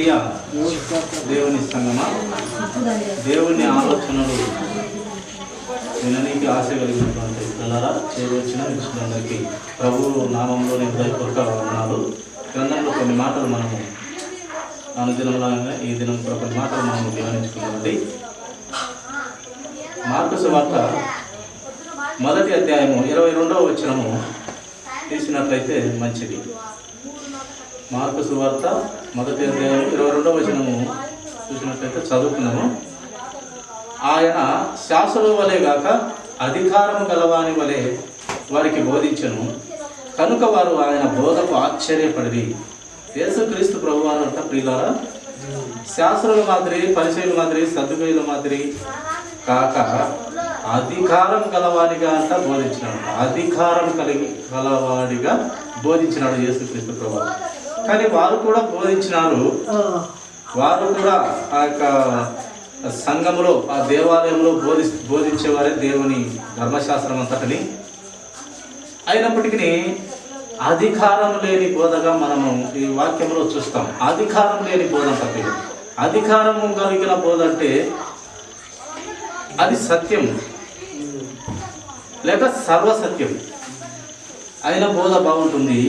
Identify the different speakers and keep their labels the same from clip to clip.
Speaker 1: ప్రియ దేవుని సంగమా, దేవుని ఆలోచనలు విననీకి ఆశ కలిగినటువంటి పిల్లరా చేరొచ్చిన విషయాలకి ప్రభువు నామంలో హృదయపూర్వక వందనాలు. గ్రంథంలో కొన్ని మాటలు మనము అనుదినంలాగా ఈ దినం కూడా కొన్ని మాటలు మనము ధ్యానించుకున్నామండి. మార్కు సువార్త 1వ అధ్యాయము 22వ వచనము తీసినట్లయితే మంచిది. మార్కు సువార్త 1వ అధ్యాయం 22వ వచనము చూసినట్లయితే చదువుకున్నాము. ఆయన శాసనం వలె గాక అధికారం గలవాని వలె వారికి బోధించను, కనుక వారు ఆయన బోధకు ఆశ్చర్యపడి. యేసుక్రీస్తు ప్రభువారంట ప్రియులారా, శాస్త్రుల మాదిరి, పరిచయుల మాదిరి, సద్దుకయుల మాదిరి కాక అధికారం గలవాడిగా అంట బోధించినాడు. అధికారం గలవాడిగా బోధించినాడు యేసుక్రీస్తు ప్రభువు. కానీ వారు కూడా బోధించినారు. వారు కూడా ఆ యొక్క సంఘములో, ఆ దేవాలయంలో బోధించేవారే దేవుని ధర్మశాస్త్రం అంతటిని. అయినప్పటికీ అధికారం లేని బోధగా మనము ఈ వాక్యంలో చూస్తాం. అధికారం లేని బోధ అంటే, అధికారము కలిగిన బోధ అంటే అది సత్యం లేక సర్వసత్యం అయిన బోధ బాగుంటుంది.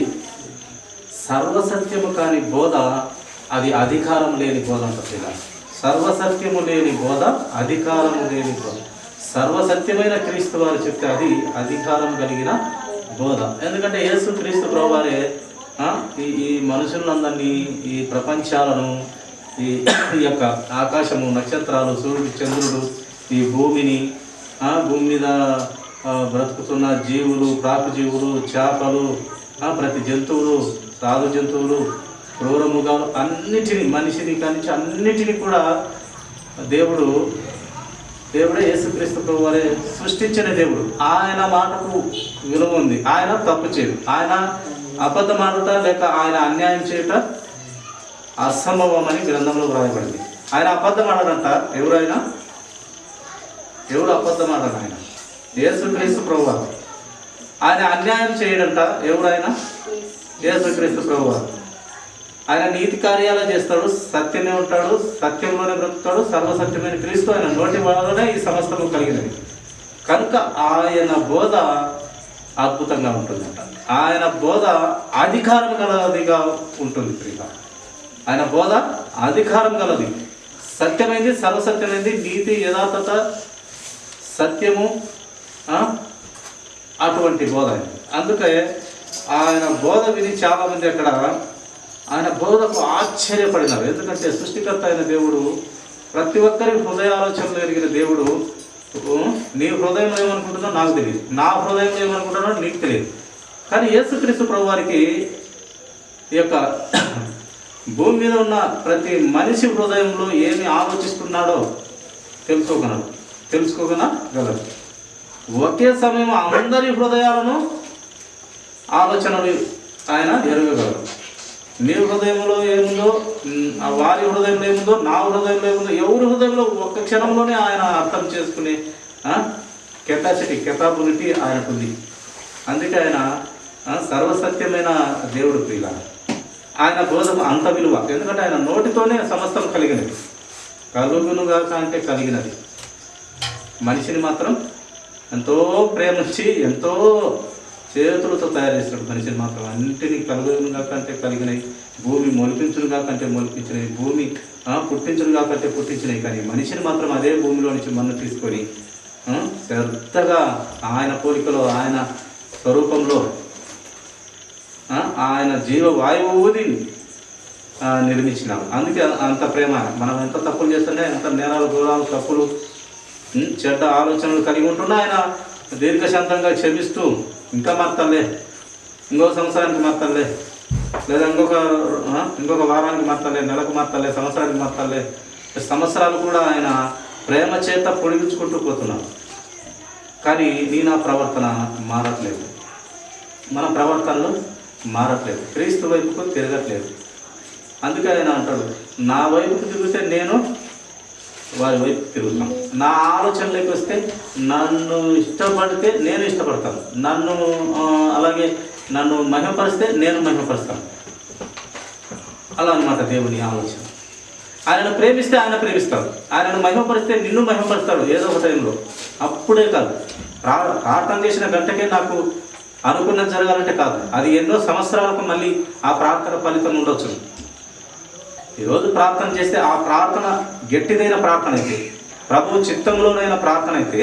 Speaker 1: సర్వసత్యము కాని బోధ అది అధికారం లేని బోధ అంటారు. సర్వసత్యము లేని బోధ అధికారము లేని బోధ. సర్వసత్యమైన క్రీస్తు వారు చెప్తే అది అధికారం కలిగిన బోధ. ఎందుకంటే యేసు క్రీస్తు ప్రభువారే ఈ మనుషులందరినీ, ఈ ప్రపంచాలను, ఈ యొక్క ఆకాశము, నక్షత్రాలు, సూర్యుడు, చంద్రుడు, ఈ భూమిని, భూమి మీద బ్రతుకుతున్న జీవులు, ప్రాకు జీవులు, చేపలు, ప్రతి జంతువులు, సాధు జంతువులు, క్రూరముగాలు అన్నిటినీ, మనిషిని కానీ అన్నిటినీ కూడా దేవుడే యేసుక్రీస్తు ప్రభువారే సృష్టించిన దేవుడు. ఆయన మాటకు విలువ ఉంది. ఆయన తప్పు చేయడు. ఆయన అబద్ధం ఆడుట లేక ఆయన అన్యాయం చేయుట అసంభవమని గ్రంథంలో వ్రాయబడింది. ఆయన అబద్ధం ఆడడంట. ఎవరు అబద్ధం ఆడాడు? ఆయన యేసుక్రీస్తు ప్రభువారు. ఆయన అన్యాయం చేయడంట. ఎవరైనా యేసుక్రీస్తు ప్రభువారు. ఆయన నీతి కార్యాలు చేస్తాడు, సత్యమే ఉంటాడు, సత్యంలోనే బ్రతుకుతాడు. సర్వసత్యమైన క్రీస్తు ఆయన నోటి వలనే ఈ సమస్తము కలిగినది. కనుక ఆయన బోధ అద్భుతంగా ఉంటుందంట. ఆయన బోధ అధికారం గలదిగా ఉంటుంది. ఆయన బోధ అధికారం గలది, సత్యమైంది, సర్వసత్యమైంది, నీతి, యథార్థత, సత్యము, అటువంటి బోధ. అందుకే ఆయన బోధ విని చాలామంది అక్కడ ఆయన బోధకు ఆశ్చర్యపడినారు. ఎందుకంటే సృష్టికర్త అయిన దేవుడు, ప్రతి ఒక్కరి హృదయ ఆలోచనలు ఎరిగిన దేవుడు. నీ హృదయంలో ఏమనుకుంటున్నావు నాకు తెలియదు, నా హృదయంలో ఏమనుకుంటున్నావు నీకు తెలియదు. కానీ యేసుక్రీస్తు ప్రభువారికి ఈ యొక్క భూమి మీద ఉన్న ప్రతి మనిషి హృదయంలో ఏమి ఆలోచిస్తున్నాడో తెలుసుకోగలరు. ఒకే సమయం అందరి హృదయాలను, ఆలోచనలు ఆయన ఎరగగలరు. నీ హృదయంలో ఏముందో, వారి హృదయంలో ఏముందో, నా హృదయంలో ఏముందో, ఎవరి హృదయంలో ఒక్క క్షణంలోనే ఆయన అర్థం చేసుకునే కెపాబిలిటీ ఆయనకుంది. అందుకే ఆయన సర్వసత్యమైన దేవుడు ప్రియుల. ఆయన బోధకు అంత విలువ. ఎందుకంటే ఆయన నోటితోనే సమస్తం కలిగినది. కలుగునుగా అంటే కలిగినది. మనిషిని మాత్రం ఎంతో ప్రేమించి, ఎంతో చేతులతో తయారు చేసినాడు. మనిషిని మాత్రం అన్నింటినీ కలుగునుగా కంటే కలిగినాయి. భూమి మొలిపించునుగా కంటే మొలిపించినవి, భూమి పుట్టించునుగా కంటే పుట్టించినవి. కానీ మనిషిని మాత్రం అదే భూమిలో నుంచి మన్ను తీసుకొని శ్రద్ధగా ఆయన పోలికలో, ఆయన స్వరూపంలో, ఆయన జీవవాయువుని నిర్మించినాం. అందుకే అంత ప్రేమ. మనం ఎంత తప్పులు చేస్తుంటే, ఎంత నేరాలు, ఘోరాలు, తప్పులు, చెడ్డ ఆలోచనలు కలిగి ఉంటున్నా ఆయన దీర్ఘశాంతంగా క్షమిస్తూ, ఇంకా మార్తలే, ఇంకో సంవత్సరానికి మార్తలే, లేదా ఇంకొక వారానికి మార్తలే, నెలకు మార్తలే, సంవత్సరానికి మార్తలే, సంవత్సరాలు కూడా ఆయన ప్రేమ చేత పొడిగించుకుంటూ పోతున్నాడు. కానీ నా ప్రవర్తన మారట్లేదు. మన ప్రవర్తనలు మారట్లేదు, క్రీస్తు వైపుకు తిరగట్లేదు. అందుకే ఆయన అంటాడు, నా వైపుకు తిరిగితే నేను వారి వైపు తిరుగుతాను. నా ఆలోచనలోకి వస్తే, నన్ను ఇష్టపడితే నేను ఇష్టపడతాను, అలాగే నన్ను మహిమపరిస్తే నేను మహిమపరుస్తాను. అలా అన్నమాట దేవుని ఆలోచన. ఆయనను ప్రేమిస్తే ఆయన ప్రేమిస్తాడు, ఆయనను మహిమపరిస్తే నిన్ను మహిమపరుస్తాడు ఏదో ఒక టైంలో. అప్పుడే కాదు, ప్రార్థన చేసిన గంటకే నాకు అనుకున్నది జరగాలంటే కాదు, అది ఎన్నో సంవత్సరాలకు మళ్ళీ ఆ ప్రార్థన ఫలితం ఉండొచ్చు. ఈరోజు ప్రార్థన చేస్తే ఆ ప్రార్థన గట్టిదైన ప్రార్థన అయితే, ప్రభు చిత్తంలోనైన ప్రార్థన అయితే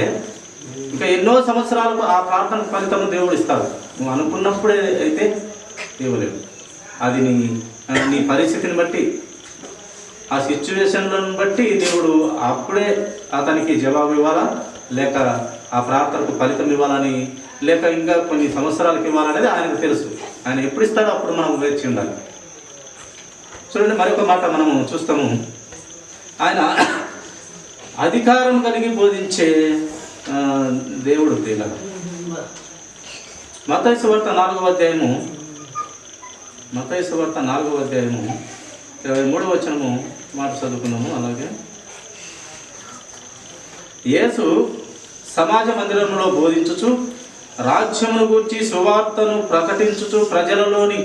Speaker 1: ఇంకా ఎన్నో సంవత్సరాలకు ఆ ప్రార్థన ఫలితం దేవుడు ఇస్తాడు. నువ్వు అనుకున్నప్పుడే అయితే ఇవ్వలేవు. అది నీ పరిస్థితిని బట్టి, ఆ సిచ్యువేషన్లను బట్టి దేవుడు అప్పుడే అతనికి జవాబు ఇవ్వాలా, లేక ఆ ప్రార్థనకు ఫలితం ఇవ్వాలని, లేక ఇంకా కొన్ని సంవత్సరాలకు ఇవ్వాలనేది ఆయనకు తెలుసు. ఆయన ఎప్పుడు ఇస్తాడో అప్పుడు మనం వేచి ఉండాలి. చూడండి, మరొక మాట మనము చూస్తాము. ఆయన అధికారం కలిగి బోధించే దేవుడు. తేలగా మత్తయి సువార్త 4వ అధ్యాయము 23వ వచనము మాట చదువుకున్నాము. అలాగే యేసు సమాజ మందిరంలో బోధించుచు రాజ్యమును గూర్చి సువార్తను ప్రకటించుచు ప్రజలలోని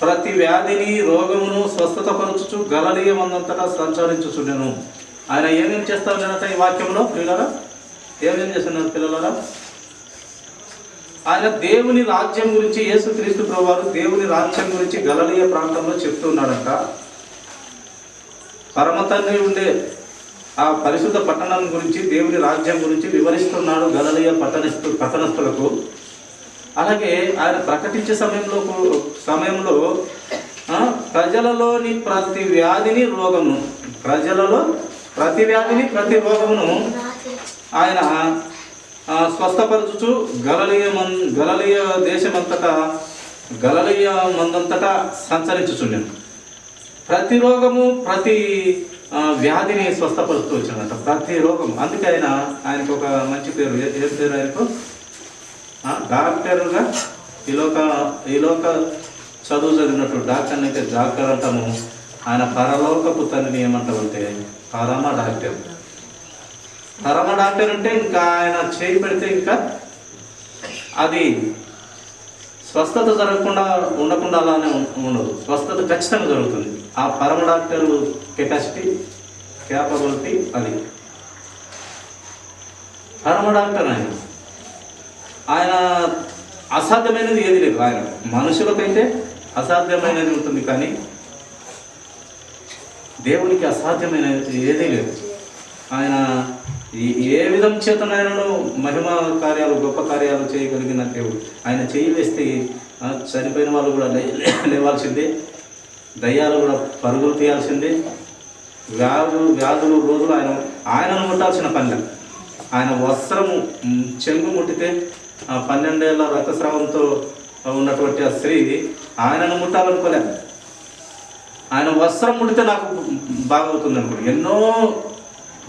Speaker 1: ప్రతి వ్యాధిని రోగమును స్వస్థతపరచుచు గలిలయమందంతటా సంచరించుచుండెను. ఆయన ఏమేమి చేస్తా ఉన్నారట ఈ వాక్యంలో పిల్లలారా? ఏమేమి చేస్తున్నారు పిల్లలారా? ఆయన దేవుని రాజ్యం గురించి, యేసుక్రీస్తు ప్రభువారు దేవుని రాజ్యం గురించి గలిలయ ప్రాంతంలో చెప్తున్నాడంట. పరమ తండ్రి ఉండే ఆ పరిశుద్ధ పట్టణం గురించి, దేవుని రాజ్యం గురించి వివరిస్తున్నాడు గలిలయ పట్టణస్థులకు. అలాగే ఆయన ప్రకటించే సమయంలో ప్రజలలోని ప్రతి వ్యాధిని రోగమును, ప్రజలలో ప్రతి వ్యాధిని ప్రతి రోగమును ఆయన స్వస్థపరచుచు గలిలయ దేశమంతటా గలిలయమందంతటా సంచరించుచుండెను. ప్రతి రోగము ప్రతి వ్యాధిని స్వస్థపరుస్తూ వచ్చిందంట, ప్రతి రోగం. అందుకే ఆయనకు ఒక మంచి పేరు. ఏ పేరు ఆయనకు? డాక్టర్గా ఈ లోక చదువు చదివినట్టు డాక్టర్ని అయితే డాక్టర్ అంటాము. ఆయన పరలోకపు తండ్రిని ఏమంటామంటే పరమ డాక్టర్. పరమ డాక్టర్ అంటే ఇంకా ఆయన చేయి పెడితే ఇంకా అది స్వస్థత జరగకుండా ఉండకుండా అలానే ఉండదు, స్వస్థత ఖచ్చితంగా జరుగుతుంది. ఆ పరమ డాక్టర్ క్యాపబిలిటీ అది. పరమ డాక్టర్ ఆయన అసాధ్యమైనది ఏది లేదు. ఆయన మనుషులకైతే అసాధ్యమైనది ఉంటుంది, కానీ దేవునికి అసాధ్యమైనది ఏదీ లేదు. ఆయన ఏ విధం చేతనైనను మహిమ కార్యాలు, గొప్ప కార్యాలు చేయగలిగిన దేవుడు. ఆయన చేయి వేస్తే చనిపోయిన వాళ్ళు కూడా లేవాల్సిందే, దయ్యాలు కూడా పరుగులు తీయాల్సిందే, వ్యాధులు రోజులు ఆయనను ముట్టాల్సిన పని. ఆయన వస్త్రము చెంగు ముట్టితే 12 ఏళ్ల రక్తస్రావంతో ఉన్నటువంటి ఆ స్త్రీ ఆయనను ముట్టాలనుకోలేదు. ఆయన వస్త్రం ముట్టితే నాకు బాగవుతుంది అనుకో. ఎన్నో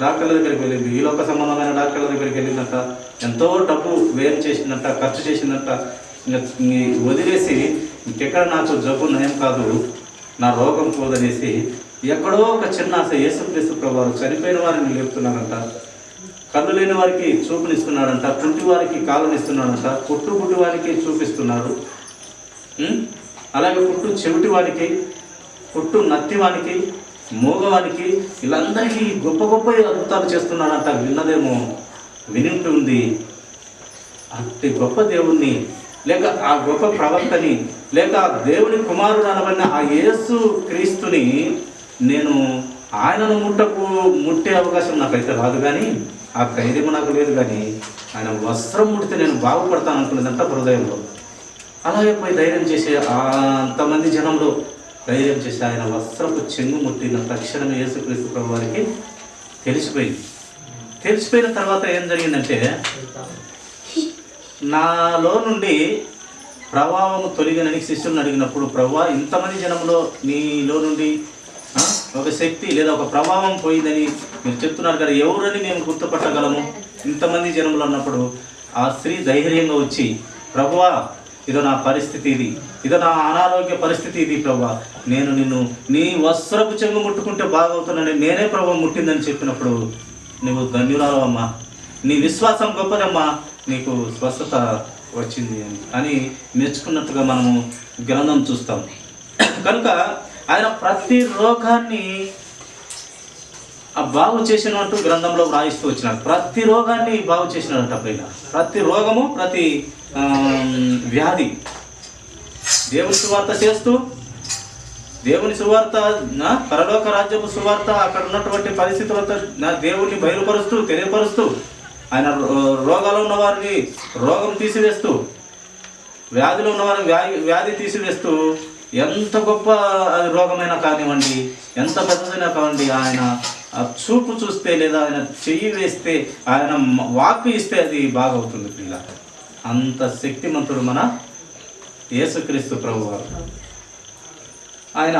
Speaker 1: డాక్టర్ల దగ్గరికి వెళ్ళింది, ఈ లోక సంబంధమైన డాక్టర్ల దగ్గరికి వెళ్ళిందంట, ఎంతో డబ్బు వ్యయం చేసిందంట, ఖర్చు చేసిందంట. ఇంకా వదిలేసి ఇంకెక్కడ నాకు జబ్బు నయం కాదు, నా రోగం పోదనేసి ఎక్కడో ఒక చిన్న ఆశ, యేసుక్రీస్తు ప్రభువారు చనిపోయిన వారిని లేపుతున్నారంట, కళ్ళు లేని వారికి చూపునిస్తున్నాడంట, కుంటి వారికి కాళ్ళనిస్తున్నాడంట, పుట్టి వారికి చూపిస్తున్నాడు. అలాగే చెవిటి వారికి, నత్తివానికి, మోగవానికి, వీళ్ళందరికీ గొప్ప గొప్ప అద్భుతాలు చేస్తున్నాడంట. విన్నదేమో వినింటుంది. అతి గొప్ప దేవుణ్ణి, లేక ఆ గొప్ప ప్రవక్తని, లేక దేవుని కుమారుడు అనబడిన ఆ యేసు క్రీస్తుని నేను ఆయనను ముట్టే అవకాశం నాకైతే రాదు, కానీ ఆ ధైర్యం నాకు లేదు. కానీ ఆయన వస్త్రం ముడితే నేను బాగుపడతాను అనుకునేదంట హృదయంలో. అలాగే పోయి ధైర్యం చేసే అంతమంది జనంలో ధైర్యం చేసి ఆయన వస్త్రపు చెంగు ముట్టిన తక్షణమే యేసుక్రీస్తు ప్రభు వారికి తెలిసిపోయిన తర్వాత ఏం జరిగిందంటే, నాలో నుండి ప్రభావము తొలగినని శిష్యులను అడిగినప్పుడు, ప్రభువా ఇంతమంది జనంలో నీలో నుండి ఒక శక్తి లేదా ఒక ప్రభావం పోయిందని మీరు చెప్తున్నారు కదా, ఎవరని మేము గుర్తుపట్టగలము ఇంతమంది జనంలో అన్నప్పుడు ఆ స్త్రీ ధైర్యంగా వచ్చి, ప్రభువా ఇదో నా పరిస్థితి, ఇదో నా అనారోగ్య పరిస్థితి ఇది, ప్రభువా నేను నిన్ను నీ వస్త్రపు చెంగు ముట్టుకుంటే బాగవుతున్నాను, నేనే ప్రభు ముట్టిందని చెప్పినప్పుడు నువ్వు ధన్యురాలవమ్మా, నీ విశ్వాసం గొప్పదమ్మా, నీకు స్వస్థత వచ్చింది అని మెచ్చుకున్నట్టుగా మనము గ్రంథం చూస్తాం. కనుక ఆయన ప్రతి రోగాన్ని ఆ బాగు చేసినట్టు గ్రంథంలో వ్రాయిస్తూ వచ్చినాడు. ప్రతి రోగాన్ని బాగు చేసినాడంట. పైన ప్రతి రోగము, ప్రతి వ్యాధి దేవుని సువార్త చేస్తూ, దేవుని సువార్త, పరలోక రాజ్యపు సువార్త, అక్కడ ఉన్నటువంటి పరిస్థితులతో దేవుణ్ణి బయలుపరుస్తూ, తెలియపరుస్తూ, ఆయన రోగాలు ఉన్నవారిని రోగం తీసివేస్తూ, వ్యాధిలో ఉన్నవారిని వ్యాధి తీసివేస్తూ, ఎంత గొప్ప రోగమైనా కానివ్వండి, ఎంత పెద్దదైనా కానివ్వండి, ఆయన చూపు చూస్తే లేదా ఆయన చెయ్యి వేస్తే, ఆయన వాక్కు ఇస్తే అది బాగవుతుంది పిల్ల. అంత శక్తిమంతుడు మన యేసుక్రీస్తు ప్రభువారు. ఆయన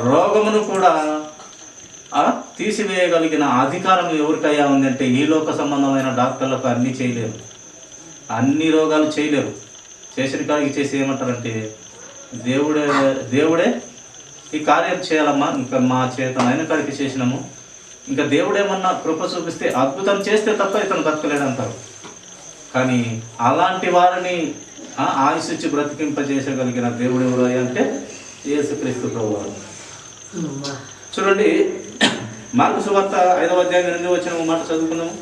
Speaker 1: రోగమును కూడా తీసివేయగలిగిన అధికారం ఎవరికయ్యా ఉందంటే, ఈ లోక సంబంధమైన డాక్టర్లకు అన్నీ చేయలేరు, అన్ని రోగాలు చేయలేరు. చేసిన కాడికి చేసి ఏమంటారంటే, దేవుడే ఈ కార్యం చేయాలమ్మా, ఇంకా మా చేత అయిన కాడికి చేసినాము, ఇంకా దేవుడేమన్నా కృప చూపిస్తే అద్భుతం చేస్తే తప్ప ఇతను బతకలేడు అంటారు. కానీ అలాంటి వారిని ఆయుష్ ఇచ్చి బ్రతికింపజేసగలిగిన దేవుడు ఎవరు అంటే యేసుక్రీస్తు ప్రభువారు. చూడండి, మార్కు సువార్త 5వ అధ్యాయం 8వ వచనం మాట చదువుకుందాము.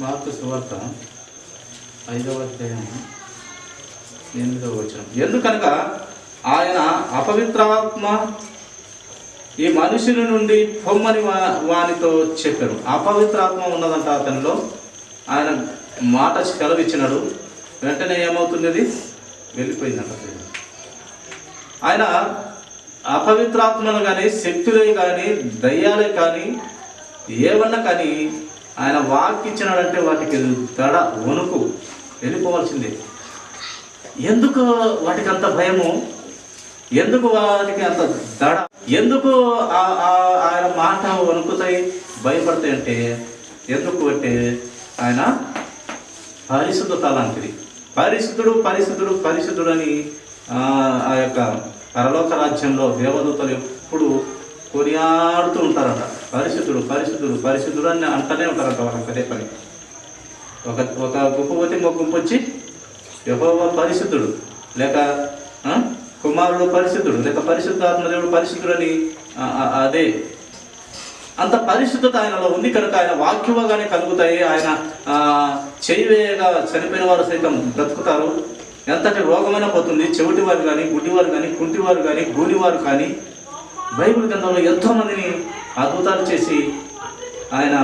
Speaker 1: మార్కు సువార్త 5వ అధ్యాయం 8వ వచనం. ఎందుకనగా ఆయన అపవిత్రాత్మ ఈ మనుషుని నుండి పొమ్మని వానితో చెప్పారు. అపవిత్రాత్మ ఉన్నదంట అతనిలో. ఆయన మాట సెలవిచ్చినాడు, వెంటనే ఏమవుతున్నది, వెళ్ళిపోయిందంట. ఆయన అపవిత్రాత్మలు కానీ, శక్తులే కానీ, దయ్యాలే కానీ, ఏమన్నా కానీ ఆయన వాక్కిచ్చినాడంటే వాటికి దడ, వణుకు, వెళ్ళిపోవాల్సిందే. ఎందుకు వాటికి అంత భయము, ఎందుకు వాటికి అంత దడ, ఎందుకు ఆయన మాట వణుకుతాయి, భయపడతాయి అంటే, ఎందుకు అంటే ఆయన పరిశుద్ధత లాంటిది. పరిశుద్ధుడు పరిశుద్ధుడు పరిశుద్ధుడు అని ఆ యొక్క పరలోక రాజ్యంలో దేవదూతలు ఎప్పుడు కొనియాడుతూ ఉంటారట. పరిశుద్ధుడు పరిశుద్ధుడు పరిశుద్ధుడు అని అంటూనే ఉంటారట వాళ్ళకి అదే పని. ఒక గుంపు పోతే ఇంకొక గుంపు వచ్చి యెహోవా పరిశుద్ధుడు, లేక కుమారుడు పరిశుద్ధుడు, లేక పరిశుద్ధాత్మ దేవుడు పరిశుద్ధుడు అని అదే అంత పరిశుద్ధత ఆయనలో ఉంది కనుక ఆయన వాక్యముగానే కలుగుతాయి. ఆయన చేయవేయగా చనిపోయిన వారు సైతం బ్రతుకుతారు. ఎంతటి రోగమైనా పోతుంది. చెవిటివారు కానీ, గుడ్డివారు కానీ, కుంటివారు కానీ, గూనివారు కానీ, బైబిల్ గ్రంథంలో ఎంతోమందిని అద్భుతాలు చేసి ఆయన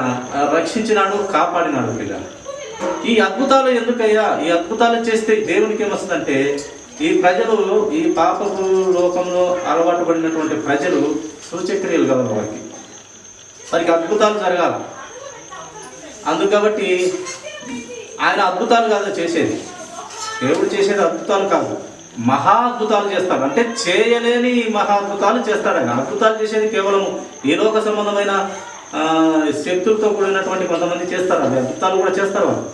Speaker 1: రక్షించినాడు, కాపాడినాడు. పిల్లలు, ఈ అద్భుతాలు ఎందుకయ్యా? ఈ అద్భుతాలు చేస్తే దేవునికి ఏమొస్తుందంటే, ఈ ప్రజలు, ఈ పాపపు లోకంలో అలవాటు పడినటువంటి ప్రజలు సూచక్రియలు కలరు. వారికి అద్భుతాలు జరగాలి. అందుకు కాబట్టి ఆయన అద్భుతాలు కాదు చేసేది, దేవుడు చేసేది అద్భుతాలు కాదు, మహా అద్భుతాలు చేస్తాడు. అంటే చేయలేని మహా అద్భుతాలు చేస్తాడు ఆయన. అద్భుతాలు చేసేది కేవలం ఈ లోక సంబంధమైన శక్తులతో కూడినటువంటి కొంతమంది చేస్తారు, అవి అద్భుతాలు కూడా చేస్తారు వాళ్ళు.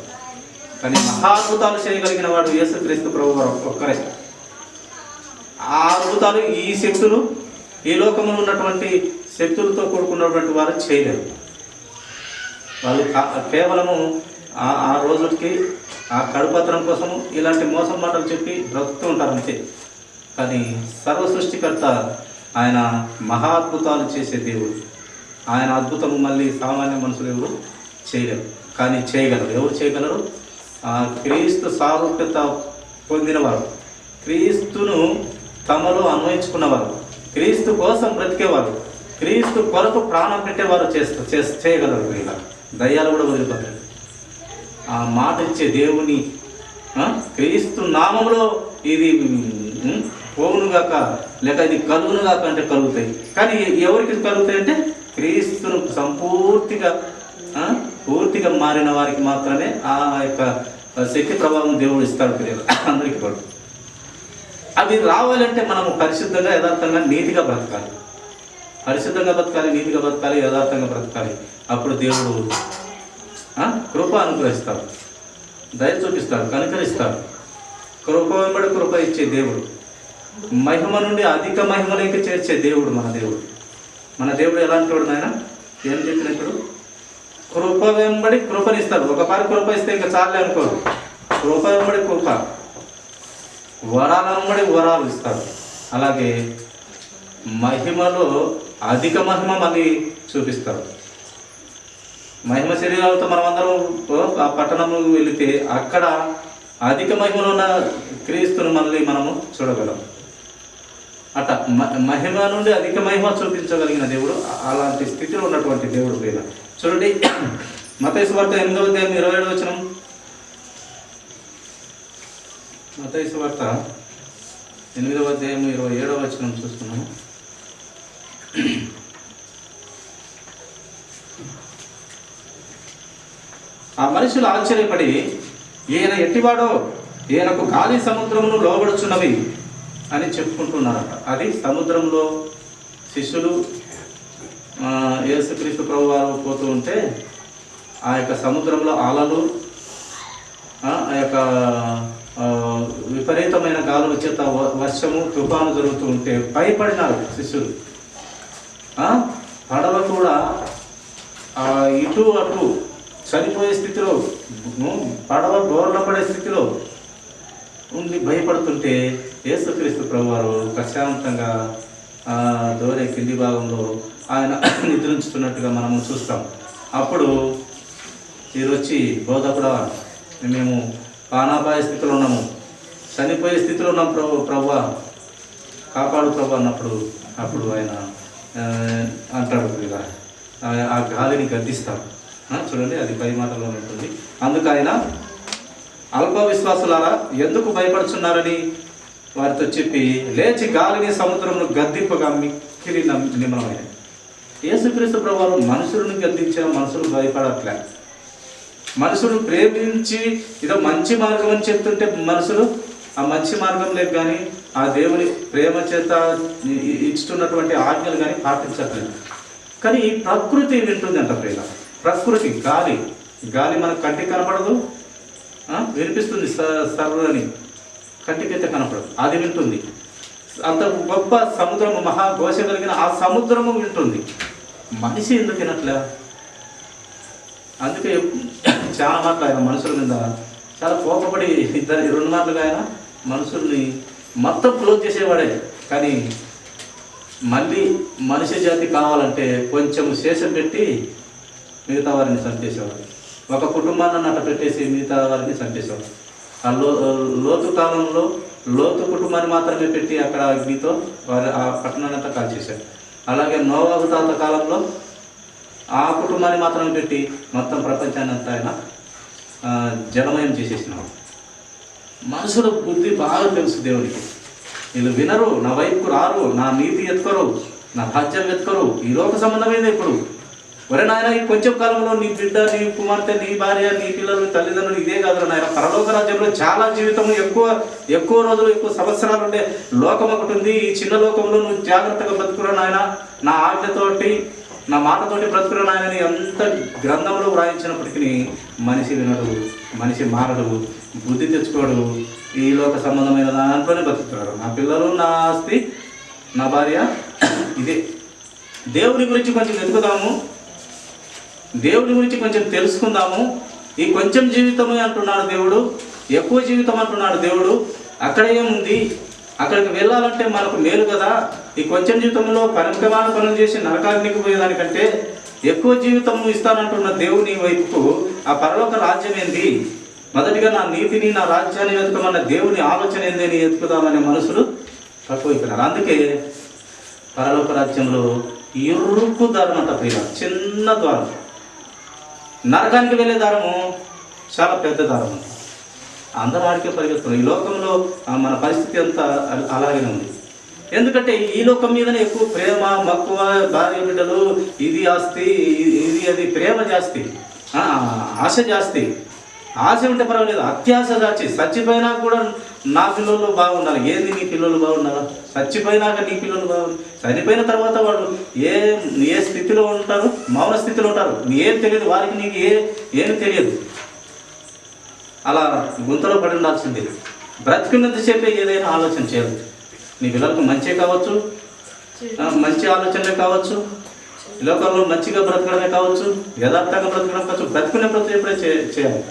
Speaker 1: కానీ మహా అద్భుతాలు చేయగలిగిన వాడు యేసుక్రీస్తు ప్రభువు ఒక్కరే. ఆ అద్భుతాలు ఈ శక్తులు, ఈ లోకంలో ఉన్నటువంటి శక్తులతో కూడుకున్నటువంటి వారు చేయలేరు. వాళ్ళు కేవలము ఆ రోజుకి ఆ కడుపత్రం కోసము ఇలాంటి మోసం మాటలు చెప్పి బ్రతుకుతూ ఉంటారు అంతే. కానీ సర్వ సృష్టికర్త ఆయన మహా అద్భుతాలు చేసే దేవుడు. ఆయన అద్భుతము మళ్ళీ సామాన్య మనుషులు ఎవరు చేయలేరు, కానీ చేయగలరు. ఎవరు చేయగలరు? క్రీస్తు సారూప్యత పొందినవారు, క్రీస్తును తమలో అన్వయించుకున్నవారు, క్రీస్తు కోసం బ్రతికేవారు, క్రీస్తు కొరకు ప్రాణం పెట్టేవారు చేయగలరు. ఇలా దయ్యాలు కూడా వదిలిపోతారు. ఆ మాట ఇచ్చే దేవుని క్రీస్తు నామంలో ఇది పోవునుగాక, లేక ఇది కలుగునుగాక అంటే కలుగుతాయి. కానీ ఎవరికి కలుగుతాయి అంటే క్రీస్తును పూర్తిగా మారిన వారికి మాత్రమే ఆ యొక్క శక్తి ప్రభావం దేవుడు ఇస్తాడు. పిల్లలు అందరికీ పడు. అవి రావాలంటే మనము పరిశుద్ధంగా, యథార్థంగా, నీతిగా బ్రతకాలి. పరిశుద్ధంగా బ్రతకాలి, నీతిగా బ్రతకాలి, యథార్థంగా బ్రతకాలి. అప్పుడు దేవుడు కృప అనుగ్రహిస్తాడు, దయ చూపిస్తాడు, కనికరిస్తాడు. కృప వెంబడి కృప ఇచ్చే దేవుడు, మహిమ నుండి అధిక మహిమలోకి చేర్చే దేవుడు మన దేవుడు. మన దేవుడు ఎలాంటి వాడు నాయన? ఏం చెప్పినప్పుడు కృప వెంబడి కృపనిస్తాడు. ఒకసారి కృప ఇస్తే ఇంకా చాలే అనుకోరు. కృప వెంబడి కృప, వరాల వెంబడి వరాలు ఇస్తాడు. అలాగే మహిమలో అధిక మహిమ మళ్ళీ చూపిస్తాడు. మహిమ శరీరాలతో మనమందరం ఆ పట్టణంలో వెళితే అక్కడ అధిక మహిమలో ఉన్న క్రీస్తును మళ్ళీ మనము చూడగలం. అట మహిమ నుండి అధిక మహిమ చూపించగలిగిన దేవుడు, అలాంటి స్థితిలో ఉన్నటువంటి దేవుడు ప్రియుల. చూడండి మత్తయి సువార్త 8వ అధ్యాయం 27వ వచనం. మత్తయి సువార్త 8వ అధ్యాయం 27వ వచనం చూస్తున్నాము. ఆ మనుషులు ఆశ్చర్యపడి, ఈయన ఎట్టివాడో, ఈయనకు గాలి సముద్రమును లోబడుచున్నవి అని చెప్పుకుంటున్నారట. అది సముద్రంలో శిష్యులు యేసుక్రీస్తు ప్రభు వారు పోతూ ఉంటే ఆ యొక్క సముద్రంలో అలలు, ఆ యొక్క విపరీతమైన గాలుల చేత వర్షము తుఫాను జరుగుతూ ఉంటే భయపడినారు శిష్యులు. పడవ కూడా ఇటు అటు చనిపోయే స్థితిలో, పడవ బోర్ల పడే స్థితిలో ఉండి భయపడుతుంటే యేసుక్రీస్తు ప్రభువారు ప్రశాంతంగా దోరే కింది భాగంలో ఆయన నిద్రించుతున్నట్టుగా మనము చూస్తాం. అప్పుడు ఈరొచ్చి బోధకుడా, మేము ప్రాణాపాయ స్థితిలో ఉన్నాము, చనిపోయే స్థితిలో ఉన్నాం ప్రభువా, కాపాడు ప్రభు అన్నప్పుడు అప్పుడు ఆయన అంటాడు, ఆ గాలిని గద్దిస్తాడు. చూడండి, అది పై మాటలో ఉంటుంది. అందుకు ఆయన అల్ప విశ్వాసులారా ఎందుకు భయపడుచున్నారని వారితో చెప్పి లేచి గాలిని సముద్రమును గద్దింపగా మిక్కిలి నిమలమైన. యేసుక్రీస్తు ప్రభువారు మనుషులను గద్దించిన మనుషులు భయపడట్లే. మనుషులు ప్రేమించి ఇదో మంచి మార్గం అని చెప్తుంటే మనుషులు ఆ మంచి మార్గం లేదు కానీ ఆ దేవుని ప్రేమ చేత ఇస్తున్నటువంటి ఆజ్ఞలు కానీ పాటించట్లేదు. కానీ ఈ ప్రకృతి వింటుంది అంట ప్రేమ. ప్రకృతి గాలి మనకు కంటికి కనపడదు, వినిపిస్తుంది సర్వని, కంటికైతే కనపడదు, అది వింటుంది. అంత గొప్ప సముద్రము, మహాఘోష కలిగిన ఆ సముద్రము వింటుంది. మనిషి ఎందుకు వినట్లే? అందుకే చాలా మాటలు ఆయన మనుషుల మీద చాలా కోపపడి 2 మాటలుగా ఆయన మనుషుల్ని మొత్తం క్లోజ్ చేసేవాడే. కానీ మళ్ళీ మనిషి జాతి కావాలంటే కొంచెం శేషం పెట్టి మిగతా వారిని చంపేసేవాడు. ఒక కుటుంబాన్ని అట్ట పెట్టేసి మిగతా వారిని చంపేసేవాడు. ఆ లోతు కాలంలో లోతు కుటుంబాన్ని మాత్రమే పెట్టి అక్కడ అగ్నితో వారి ఆ పట్టణాన్ని అంతా కాల్చేశాడు. అలాగే నోవాహు తాత కాలంలో ఆ కుటుంబాన్ని మాత్రమే పెట్టి మొత్తం ప్రపంచాన్ని అంతా ఆయన జలమయం చేసేసినాడు. మనుషుల బుద్ధి బాగా తెలుసు దేవునికి. వీళ్ళు వినరు, నా వైపుకు రారు, నా నీతి ఎత్తుకోరు, నా రాజ్యం ఎత్తుకోరు, ఈ లోక సంబంధమైంది. ఇప్పుడు ఒరే నాయన, ఈ కొంచెం కాలంలో నీ బిడ్డ, నీ కుమార్తె, నీ భార్య, నీ పిల్లలు, తల్లిదండ్రులు ఇదే కాదు నాయన. పరలోక రాజ్యంలో చాలా జీవితం, ఎక్కువ రోజులు, ఎక్కువ సంవత్సరాలు ఉండే లోకం ఒకటి ఉంది. ఈ చిన్న లోకంలో నువ్వు జాగ్రత్తగా బ్రతుకురా నాయన, నా ఆజ్ఞతోటి నా మాటతోటి బ్రతుకురా నాయనని ఎంత గ్రంథంలో వ్రాయించినప్పటికీ మనిషి వినడు, మనిషి మారడు, బుద్ధి తెచ్చుకోడు. ఈ లోక సంబంధమైన దాంట్లోనే బ్రతుకుతున్నాడు. నా పిల్లలు, నా ఆస్తి, నా భార్య, ఇదే. దేవుని గురించి కొంచెం వెతుకుదాము, దేవుని గురించి కొంచెం తెలుసుకుందాము. ఈ కొంచెం జీవితమే అంటున్నాడు దేవుడు, ఎక్కువ జీవితం అంటున్నాడు దేవుడు. అక్కడ ఏముంది? అక్కడికి వెళ్ళాలంటే మనకు మేలు కదా. ఈ కొంచెం జీవితంలో పనికిమాల పనులు చేసి నరకాగ్నికి పోయేదానికంటే ఎక్కువ జీవితం ఇస్తానంటున్న దేవుని వైపుకు ఆ పరలోక రాజ్యం ఏంది? మొదటిగా నా నీతిని, నా రాజ్యాన్ని వెతుకమన్న దేవుని ఆలోచన ఏంది అని వెతుకుదామనే మనుషులు తక్కువైపోయినారు. అందుకే పరలోక రాజ్యంలో ఇరుకు దారం అంట ప్రియ, చిన్న ద్వారం. నరకానికి వెళ్ళే దారము చాలా పెద్ద దారం. అందరూ ఆడికే పరిగెత్తున్నారు. ఈ లోకంలో మన పరిస్థితి అంతా అలాగే ఉంది. ఎందుకంటే ఈ లోకం మీదనే ఎక్కువ ప్రేమ, మక్కువ, భార్య బిడ్డలు, ఇది ఆస్తి, ఇది అది, ప్రేమ జాస్తి, ఆశ జాస్తి. ఆశ ఉంటే పర్వాలేదు, అత్యాశ దాచి చచ్చిపోయినా కూడా నా పిల్లలు బాగుండాలి. ఏది నీ పిల్లలు బాగుండాలా? చచ్చిపోయినాక నీ పిల్లలు బాగుండాలి. చనిపోయిన తర్వాత వాళ్ళు ఏ స్థితిలో ఉంటారు? మౌన స్థితిలో ఉంటారు. ఏం తెలియదు వారికి, నీకు ఏమి తెలియదు. అలా గుంతలో పడి ఉండాల్సిందే. బ్రతికినంతసేపే ఏదైనా ఆలోచన చేయాలి. నీ పిల్లలకు మంచి కావచ్చు, మంచి ఆలోచనలే కావచ్చు, ఈ లోకంలో మంచిగా బ్రతకడమే కావచ్చు, యథార్థంగా బ్రతకడం కావచ్చు, బ్రతుకునే ప్రతి ఎప్పుడే చేయాలి.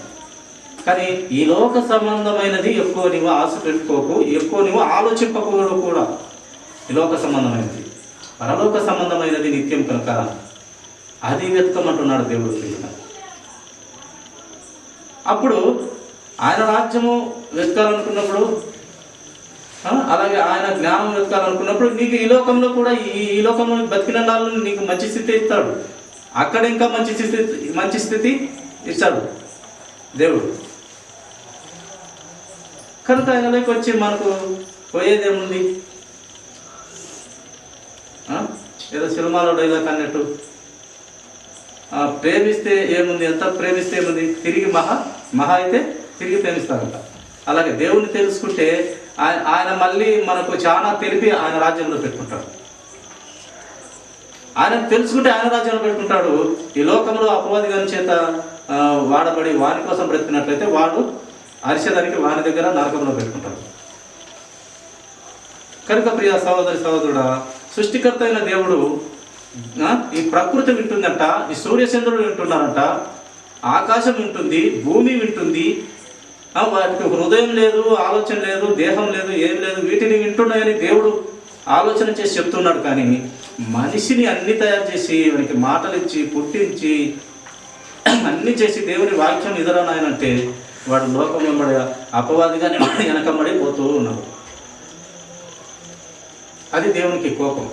Speaker 1: కానీ ఈ లోక సంబంధమైనది ఎక్కువ నీవు ఆశ పెట్టుకోకు, ఎక్కువ నీవు ఆలోచింపకూడదు కూడా. ఈ లోక సంబంధమైనది, పరలోక సంబంధమైనది నిత్యం కనుక అది వెతకమంటున్నాడు దేవుడు. అప్పుడు ఆయన రాజ్యము వెతకాలనుకున్నప్పుడు, అలాగే ఆయన జ్ఞానం వెతకాలనుకున్నప్పుడు నీకు ఈ లోకంలో కూడా ఈ లోకంలో బతికిన నాళ్ళు నీకు మంచి స్థితి ఇస్తాడు. అక్కడ ఇంకా మంచి స్థితి ఇస్తాడు దేవుడు. కనుక ఆయనలోకి వచ్చి మనకు పోయేదేముంది? ఏదో సినిమాలో డైలాగ్ అన్నట్టు, ప్రేమిస్తే ఏముంది, ఎంత ప్రేమిస్తే ఏముంది, తిరిగి మహా అయితే తిరిగి ప్రేమిస్తారంట. అలాగే దేవుణ్ణి తెలుసుకుంటే ఆయన మళ్ళీ మనకు చాలా తెలిపి ఆయన రాజ్యంలో పెట్టుకుంటాడు. ఆయన తెలుసుకుంటే ఆయన రాజ్యంలో పెట్టుకుంటాడు. ఈ లోకంలో అపవాది గారి చేత వాడబడి వాని కోసం బ్రతికినట్లయితే వాడు అరిచేదానికి వాని దగ్గర నరకంలో పెట్టుకుంటాడు. కనుక ప్రియ సహోదరుడా, సృష్టికర్త అయిన దేవుడు ఈ ప్రకృతి వింటుందంట, ఈ సూర్యచంద్రుడు వింటున్నారంట, ఆకాశం వింటుంది, భూమి వింటుంది. వాటికి హృదయం లేదు, ఆలోచన లేదు, దేహం లేదు, ఏం లేదు, వీటిని వింటున్నాయని దేవుడు ఆలోచన చేసి చెప్తున్నాడు. కానీ మనిషిని అన్ని తయారు చేసి వానికి మాటలు ఇచ్చి పుట్టించి అన్ని చేసి దేవుని వాక్యం ఎదురనాయనంటే వాడు లోకం వెంబడి అపవాదిగానే వెనకబడి పోతూ ఉన్నాడు. అది దేవునికి కోపం.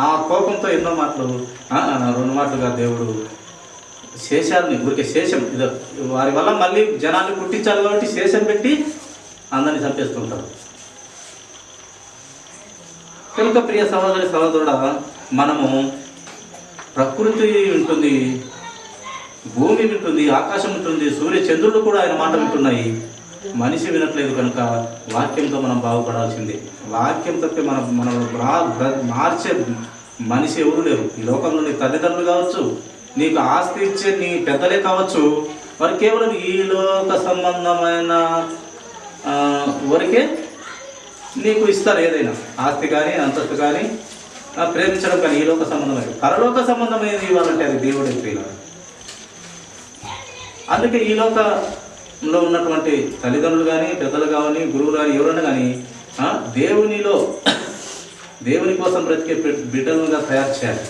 Speaker 1: ఆ కోపంతో ఎన్నో మాటలు, 2 మాటలుగా దేవుడు శేషాలని, ఊరికే శేషం, వారి వల్ల మళ్ళీ జనాన్ని పుట్టించాలి కాబట్టి శేషం పెట్టి అందరినీ చంపేస్తుంటారు. కనుక ప్రియ సహోదరుడా, మనము ప్రకృతి ఉంటుంది, భూమి వింటుంది, ఆకాశం ఉంటుంది, సూర్య చంద్రుడు కూడా ఆయన మాట వింటున్నాయి. మనిషి వినట్లేదు. కనుక వాక్యంతో మనం బాగుపడాల్సిందే. వాక్యం తప్పి మనం మార్చే మనిషి ఎవరు లేరు ఈ లోకంలో. నీ తల్లిదండ్రులు కావచ్చు, నీకు ఆస్తి ఇచ్చే నీ పెద్దలే కావచ్చు, వారు కేవలం ఈ లోక సంబంధమైన వరకే నీకు ఇస్తారు. ఏదైనా ఆస్తి కానీ అంతస్తు కానీ ప్రేమించడం కానీ ఈ లోక సంబంధమైన. పరలోక సంబంధమైనది ఇవ్వాలంటే అది దేవుడే ప్రియుల. అందుకే ఈ లోకంలో ఉన్నటువంటి తల్లిదండ్రులు కానీ, పెద్దలు కానీ, గురువులు కానీ, ఎవరైనా కానీ దేవుని కోసం బ్రతికే బిడ్డలుగా తయారు చేయాలి.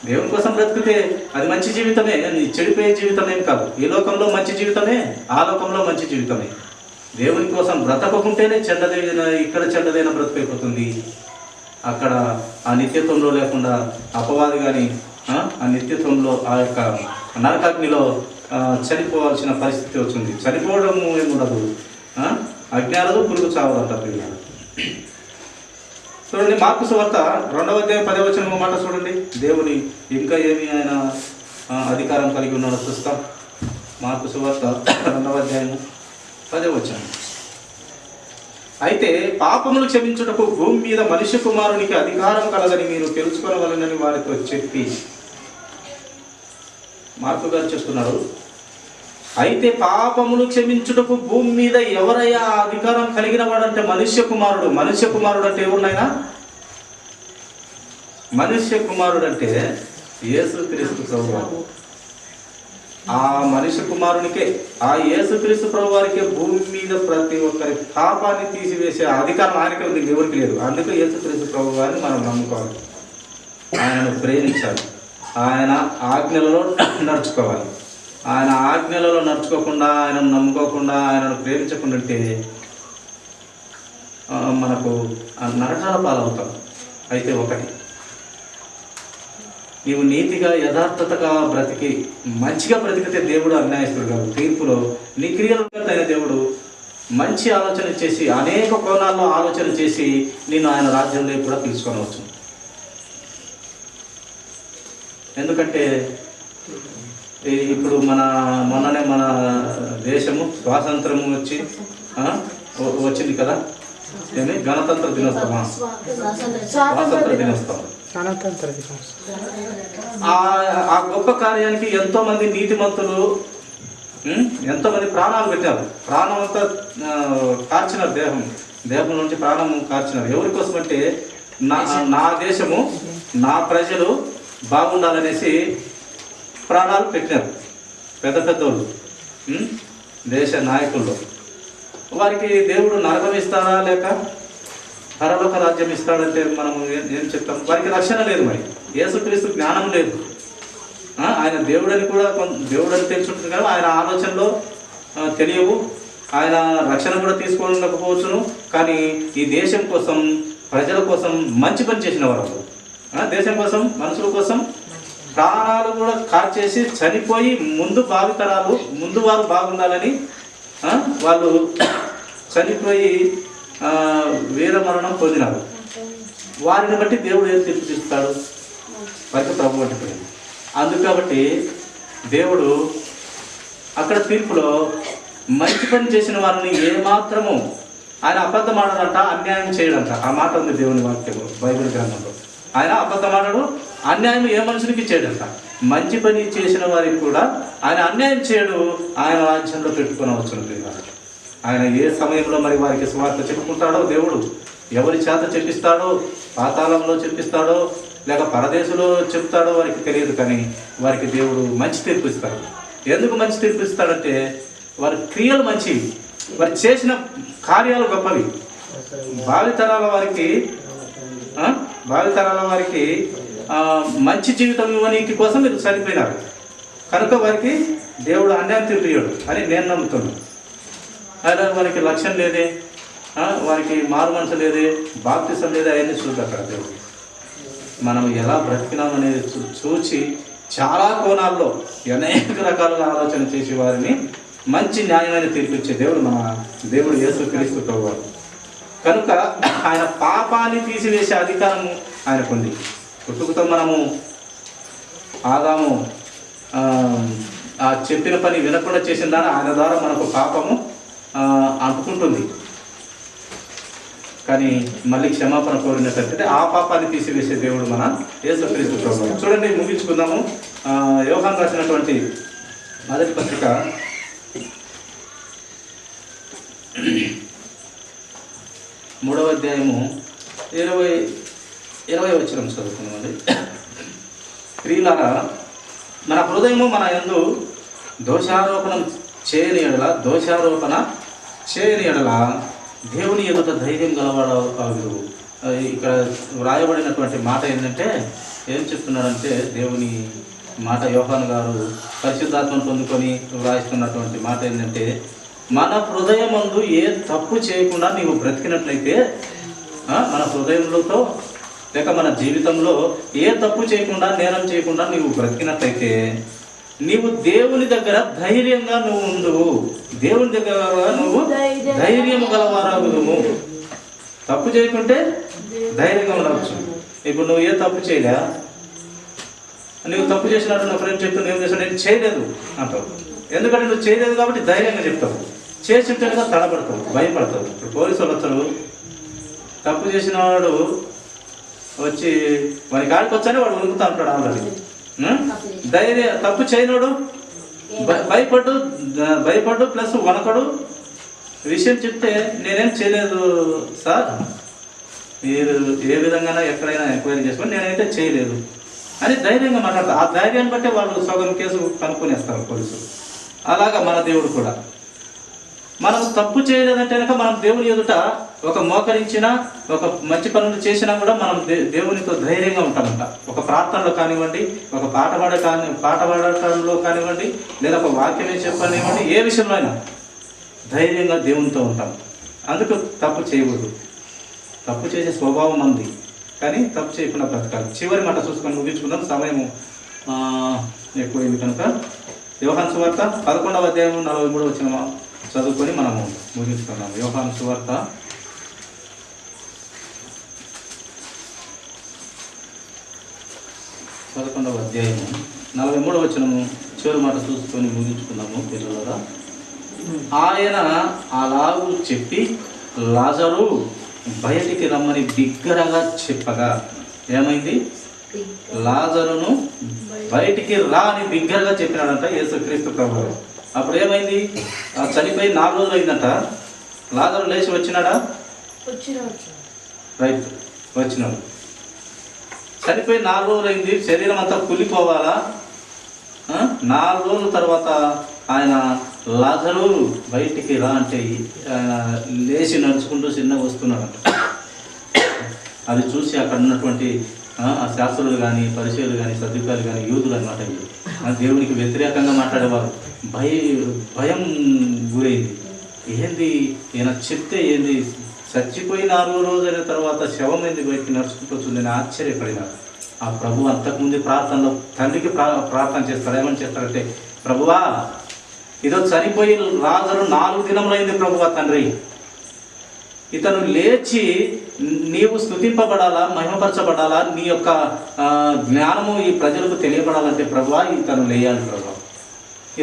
Speaker 1: దేవుని కోసం బ్రతికితే అది మంచి జీవితమే, చెడిపోయే జీవితమేం కాదు. ఈ లోకంలో మంచి జీవితమే, ఆ లోకంలో మంచి జీవితమే. దేవుని కోసం బ్రతకకుంటేనే చెడ్డదైన, ఇక్కడ చెడ్డదైన బ్రతికైపోతుంది. అక్కడ ఆ నిత్యత్వంలో లేకుండా అపవాది కానీ ఆ నిత్యత్వంలో ఆ యొక్క నరకాగ్నిలో చనిపోవాల్సిన పరిస్థితి వచ్చింది. చనిపోవడం ఏముండదు, అజ్ఞానదు పురుగు చావదంట పిల్లలు. చూడండి, మార్కు సువార్త 2వ అధ్యాయం 10వ వచనం మాట చూడండి. దేవుని ఇంకా ఏమి ఆయన అధికారం కలిగి ఉన్నాడో చూస్తాం. మార్కు సువార్త 2వ అధ్యాయం 10వ వచనం. అయితే పాపములు క్షమించుటకు భూమి మీద మనిషి కుమారునికి అధికారం కలదని మీరు తెలుసుకోవాలని వారితో చెప్పి, మార్కు గారు చెప్తున్నారు, అయితే పాపములు క్షమించుటకు భూమి మీద ఎవరయ్యా అధికారం కలిగిన వాడంటే మనుష్య కుమారుడు. మనుష్య కుమారుడు అంటే ఎవరునైనా? మనుష్య కుమారుడు అంటే యేసుక్రీస్తు ప్రభువారు. ఆ మనుష్య కుమారునికే, ఆ యేసుక్రీస్తు ప్రభువారికే భూమి మీద ప్రతి ఒక్కరి పాపాన్ని తీసివేసే అధికారం ఆయనకే ఉంది, ఎవరికి లేదు. అందుకే యేసుక్రీస్తు ప్రభువారిని మనం నమ్ముకోవాలి, ఆయనను ప్రేమించాలి, ఆయన ఆజ్ఞలలో నడుచుకోవాలి. ఆయన ఆజ్ఞలలో నడుచుకోకుండా, ఆయనను నమ్ముకోకుండా, ఆయనను ప్రేమించకుండా ఉంటే మనకు నరకాల పాలవుతాం. అయితే ఒకటి, నీవు నీతిగా యథార్థతగా బ్రతికి మంచిగా బ్రతికితే దేవుడు అన్యాయస్తుడు కాదు. తీర్పులో నీ క్రియలైన దేవుడు మంచి ఆలోచన చేసి, అనేక కోణాల్లో ఆలోచన చేసి నిన్ను ఆయన రాజ్యంలో కూడా తీసుకొనవచ్చు. ఎందుకంటే ఇప్పుడు మొన్ననే మన దేశము స్వాతంత్రము వచ్చింది కదా, ఏమి గణతంత్ర దినోత్సవం, స్వాతంత్ర దినోత్సవం. ఆ గొప్ప కార్యానికి ఎంతోమంది నీతిమంతులు ఎంతోమంది ప్రాణాలు పెట్టారు. ప్రాణం అంతా కార్చినారు, దేహం నుంచి ప్రాణం కార్చినారు. ఎవరి కోసం అంటే నా దేశము నా ప్రజలు బాగుండాలనేసి ప్రాణాలు పెట్టినారు పెద్ద పెద్దోళ్ళు, దేశ నాయకుల్లో. వారికి దేవుడు నరకం ఇస్తాడా లేక పరలోక రాజ్యం ఇస్తాడంటే మనం ఏం చెప్తాం? వారికి రక్షణ లేదు. మరి యేసుక్రీస్తు జ్ఞానం లేదు. ఆయన దేవుడని కూడా దేవుడని తెలుసుంటుంది కదా, ఆయన ఆలోచనలో తెలియవు. ఆయన రక్షణ కూడా తీసుకోలేకపోవచ్చును. కానీ ఈ దేశం కోసం, ప్రజల కోసం మంచి పని చేసిన వారు, దేశం కోసం, మనుషుల కోసం ప్రాణాలు కూడా కాచేసి చనిపోయి ముందు భావితరాలు ముందు వారు బాగుండాలని వాళ్ళు చనిపోయి వీరమరణం పొందినారు. వారిని బట్టి దేవుడు ఏం తీర్పు తీస్తాడు? వారికి ప్రభు పట్టిపోయింది. అందుకు కాబట్టి దేవుడు అక్కడ తీర్పులో మంచి పని చేసిన వారిని ఏమాత్రము ఆయన అబద్ధం ఆడడంట, అన్యాయం చేయడంట. ఆ మాట ఉంది దేవుని వాక్యంలో, బైబిల్ గ్రంథంలో. ఆయన అబద్ధం ఆడడు, అన్యాయం ఏ మనుషునికి చేయడంట. మంచి పని చేసిన వారికి కూడా ఆయన అన్యాయం చేయడు, ఆయన రాజ్యంలో పెట్టుకుని వచ్చినట్టు. ఆయన ఏ సమయంలో మరి వారికి స్వార్థ చెప్పుకుంటాడో దేవుడు, ఎవరి చేత చెప్పిస్తాడో, పాతాళంలో చెప్పిస్తాడో లేక పరదేశంలో చెప్తాడో వారికి తెలియదు. కానీ వారికి దేవుడు మంచి తీర్పు ఇస్తాడు. ఎందుకు మంచి తీర్పు ఇస్తాడంటే వారి క్రియలు మంచివి, వారు చేసిన కార్యాలు గొప్పవి. భావితరాల వారికి మంచి జీవితం ఇవ్వనీకి కోసం మీరు చనిపోయినారు కనుక వారికి దేవుడు అన్యాయం తీర్పియ్యడు అని నేను నమ్ముతున్నాను. అయినా వారికి లక్ష్యం లేదే, వారికి మారు మనసు లేదే, బాప్తిసం లేదే, అవన్నీ చూద్దాం అక్కడ దేవుడు. మనం ఎలా బ్రతికినామనేది చూచి చాలా కోణాల్లో అనేక రకాలుగా ఆలోచన చేసి వారిని మంచి న్యాయమైన తీర్పిచ్చే దేవుడు మన దేవుడు యేసుక్రీస్తు ప్రభువారు. కనుక ఆయన పాపాన్ని తీసివేసే అధికారము ఆయనకుంది. పుట్టుకతో మనము ఆదాము చెప్పిన పని వినకుండా చేసిన దాన్ని ఆయన ద్వారా మనకు పాపము అంటుకుంటుంది. కానీ మళ్ళీ క్షమాపణ కోరినట్లయితే ఆ పాపాన్ని తీసివేసే దేవుడు మన యేసుక్రీస్తు ప్రభువు. చూడండి, ముగించుకుందాము. యోహాను రాసినటువంటి మొదటి పత్రిక 3వ అధ్యాయము 20 వచనం చదువుకుందామండి. ప్రియులారా, మన హృదయము మన యందు దోషారోపణ చేయని ఎడల దేవుని ఎదుట ధైర్యం గలవాడు. ఇక్కడ వ్రాయబడినటువంటి మాట ఏంటంటే, ఏం చెప్తున్నాడంటే, దేవుని మాట యోహాను గారు పరిశుద్ధాత్మను పొందుకొని వ్రాయిస్తున్నటువంటి మాట ఏంటంటే, మన హృదయమందు ఏ తప్పు చేయకుండా నీవు బ్రతికినట్లయితే, మన హృదయంలో లేక మన జీవితంలో ఏ తప్పు చేయకుండా, నేరం చేయకుండా నీవు బ్రతికినట్లయితే నీవు దేవుని దగ్గర ధైర్యంగా నువ్వు ఉండువు. దేవుని దగ్గర నువ్వు ధైర్యం గలవారాగుదుము. తప్పు చేయకుంటే ధైర్యంగా ఉండవచ్చు. ఇప్పుడు నువ్వు ఏ తప్పు చేయలే, నువ్వు తప్పు చేసినట్టు నా ఫ్రెండ్ చెప్తూ ఏం చేస్తావు, నేను చేయలేదు అంటావు. ఎందుకంటే నువ్వు చేయలేదు కాబట్టి ధైర్యంగా చెప్తావు. చేసి ఉంటేగా తడబడతావు, భయపడతావు. ఇప్పుడు పోలీసు వాళ్ళు వస్తారు, తప్పు చేసిన వాడు వచ్చి వాడి కాడికి వచ్చానే వాడు ఉరుకుతా ఉంటాడు ఆల్రెడీ. తప్పు చేయనోడు భయపడ్డు ప్లస్ వనకడు. విషయం చెప్తే నేనేం చేయలేదు సార్, మీరు ఏ విధంగా ఎక్కడైనా ఎంక్వైరీ చేసుకొని నేనైతే చేయలేదు అని ధైర్యంగా మాట్లాడతారు. ఆ ధైర్యాన్ని బట్టే వాళ్ళు సగం కేసు కనుక్కొనేస్తారు పోలీసులు. అలాగా మన దేవుడు కూడా మనం తప్పు చేయలేదంటే కనుక మనం దేవుని ఎదుట ఒక మోకరించినా, ఒక మంచి పనులు చేసినా కూడా మనం దేవునితో ధైర్యంగా ఉంటామంట. ఒక ప్రార్థనలో కానివ్వండి, ఒక పాట పాడటంలో కానివ్వండి, లేదా ఒక వాక్యమే చెప్పనివ్వండి, ఏ విషయంలో అయినా ధైర్యంగా దేవునితో ఉంటాం. అందుకు తప్పు చేయకూడదు. తప్పు చేసే స్వభావం ఉంది, కానీ తప్పు చేయకుండా బ్రతకాలి. చివరి మాట చూసుకొని ముగించుకుందాం, సమయము ఎక్కువైంది కనుక. యోహాను సువార్త 11వ అధ్యాయం 43వ వచనం చదువుకొని మనము ముగించుకున్నాము. యోహాను సువార్త 11వ అధ్యాయము 43వ వచనము చివరి మాట చూసుకొని ముగించుకున్నాము. పిల్లలుగా, ఆయన అలాగూ చెప్పి లాజరు బయటికి రమ్మని బిగ్గరగా చెప్పగా ఏమైంది? లాజరును బయటికి రా అని బిగ్గరగా చెప్పినాడంట యేసుక్రీస్తు ప్రభువు. అప్పుడు ఏమైంది? చనిపోయి 4 రోజులు అయిందంట. లాజరు లేచి వచ్చినాడా? రైట్. వచ్చినాడు. చనిపోయి 4 రోజులు అయింది, శరీరం అంతా కులిపోవాలా. 4 రోజుల తర్వాత ఆయన లాజరు బయటికి రా అంటే ఆయన లేచి నడుచుకుంటూ చిన్నగా వస్తున్నాడు. అది చూసి అక్కడ ఉన్నటువంటి ఆ శాస్త్రులు కానీ, పరిచయులు కానీ, సద్దుకాయలు కానీ, యూదులు అనమాట, దేవునికి వ్యతిరేకంగా మాట్లాడేవారు. భయం గురైంది. ఏంది ఈయన చెప్తే ఏంది, చచ్చిపోయి 4వ రోజు అయిన తర్వాత శవం ఏంది బయటికి నడుచుకుంటూ వచ్చింది అని ఆశ్చర్యపడినారు. ఆ ప్రభు అంతకుముందు ప్రార్థనలో తండ్రికి ప్రార్థన చేస్తాడు. ఏమని చేస్తాడంటే, ప్రభువా ఇదో చనిపోయి లాజరు 4 దినములైంది ప్రభువా తండ్రి, ఇతను లేచి నీవు స్తుతింపబడాలా, మహిమపరచబడాలా, నీ యొక్క జ్ఞానము ఈ ప్రజలకు తెలియబడాలంటే ప్రభువా ఇతను లేయాలి ప్రభువా,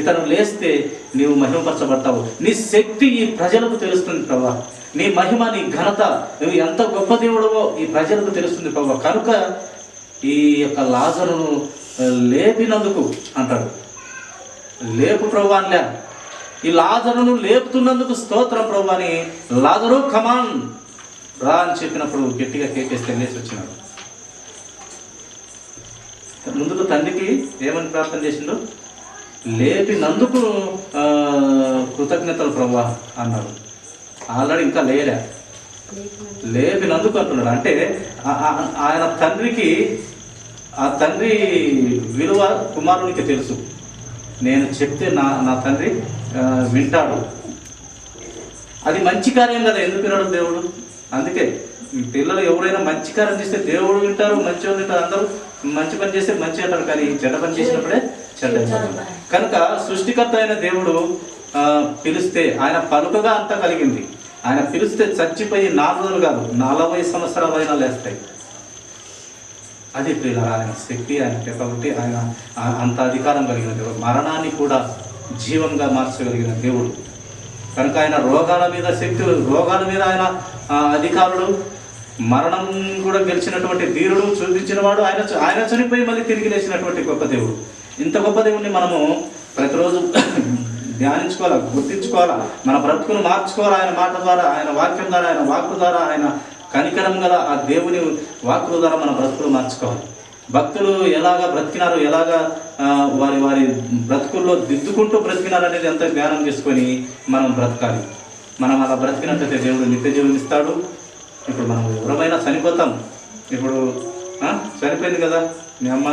Speaker 1: ఇతను లేస్తే నీవు మహిమపరచబడతావు, నీ శక్తి ఈ ప్రజలకు తెలుస్తుంది ప్రభువా, నీ మహిమ, నీ ఘనత, నువ్వు ఎంత గొప్ప దేవుడవో ఈ ప్రజలకు తెలుస్తుంది ప్రభువా, కనుక ఈ యొక్క లాజరును లేపినందుకు అంటాడు. లేపు ప్రభువా అనిలే, ఈ లాజరును లేపుతున్నందుకు స్తోత్రం ప్రభు అని, లాజరు కమాన్ రా అని చెప్పినప్పుడు గట్టిగా కేకేస్తే లేచి వచ్చినాడు. ముందుకు తండ్రికి ఏమని ప్రార్థన చేసిండు, లేపినందుకు కృతజ్ఞతలు ప్రభు అన్నాడు. ఆల్రెడీ ఇంకా లేపినందుకు అంటున్నాడు. అంటే ఆయన తండ్రికి, ఆ తండ్రి విలువ కుమారునికి తెలుసు. నేను చెప్తే నా తండ్రి వింటాడు. అది మంచి కార్యం కదా, ఎందుకు వినడు దేవుడు? అందుకే పిల్లలు ఎవరైనా మంచి కార్యం చేస్తే దేవుడు వింటారు, మంచి వాళ్ళు వింటారు. అందరూ మంచి పని చేస్తే మంచి అంటారు, కానీ చెడ్డ పని చేసినప్పుడే చెడ్డ. కనుక సృష్టికర్త అయిన దేవుడు పిలిస్తే ఆయన పలుకగా అంతా కలిగింది. ఆయన పిలిస్తే చచ్చిపోయి 4 రోజులు కాదు 40 సంవత్సరాలైనా లేస్తాయి. అది ప్రియుల ఆయన శక్తి ఆయనకి. కాబట్టి ఆయన అంత అధికారం కలిగిన దేవుడు, మరణాన్ని కూడా జీవంగా మార్చగలిగిన దేవుడు. కనుక ఆయన రోగాల మీద శక్తి, రోగాల మీద ఆయన అధికారుడు, మరణం కూడా గెలిచినటువంటి ధీరుడు చూపించిన వాడు. ఆయన చనిపోయి మళ్ళీ తిరిగి లేచినటువంటి గొప్ప దేవుడు. ఇంత గొప్ప దేవుడిని మనము ప్రతిరోజు ధ్యానించుకోవాలా, గుర్తించుకోవాలా, మన బ్రతుకును మార్చుకోవాలా. ఆయన మాట ద్వారా, ఆయన వాక్యం ద్వారా, ఆయన వాక్కు ద్వారా, ఆయన కనికరం గల ఆ దేవుని వాక్కుల ద్వారా మన బ్రతుకులు మార్చుకోవాలి. భక్తులు ఎలాగా బ్రతికినారు, ఎలాగా వారి బ్రతుకుల్లో దిద్దుకుంటూ బ్రతికినారు అనేది ఎంత జ్ఞానం చేసుకొని మనం బ్రతకాలి. మనం అలా బ్రతికినట్లయితే దేవుడు నిత్య జీవం ఇస్తాడు. ఇప్పుడు మనం ఎవరైనా చనిపోతాం. ఇప్పుడు చనిపోయింది కదా మీ అమ్మ,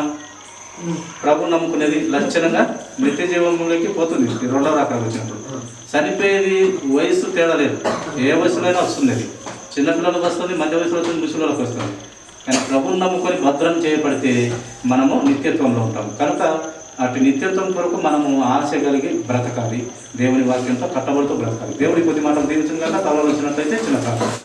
Speaker 1: ప్రభు నమ్ముకునేది లక్షణంగా నిత్య జీవంలోకి పోతుంది. 2వ రకాలు వచ్చినప్పుడు చనిపోయేది వయసు తేడా లేదు, ఏ వయసులోనే వస్తుంది. అది చిన్నపిల్లలకు వస్తుంది, మధ్య వయసులో వస్తుంది, ముసలిళ్ళకి వస్తుంది. కానీ ప్రభువుని నమ్ముకొని భద్రం చేయబడితే మనము నిత్యత్వంలో ఉంటాం. కనుక అటు నిత్యత్వం కొరకు మనము ఆశ కలిగి బ్రతకాలి, దేవుని వాక్యంతో కట్టబడుతూ బ్రతకాలి. దేవుడి కొద్ది మాటలు దీవించిన కనుక తల వచ్చినట్లయితే చిన్న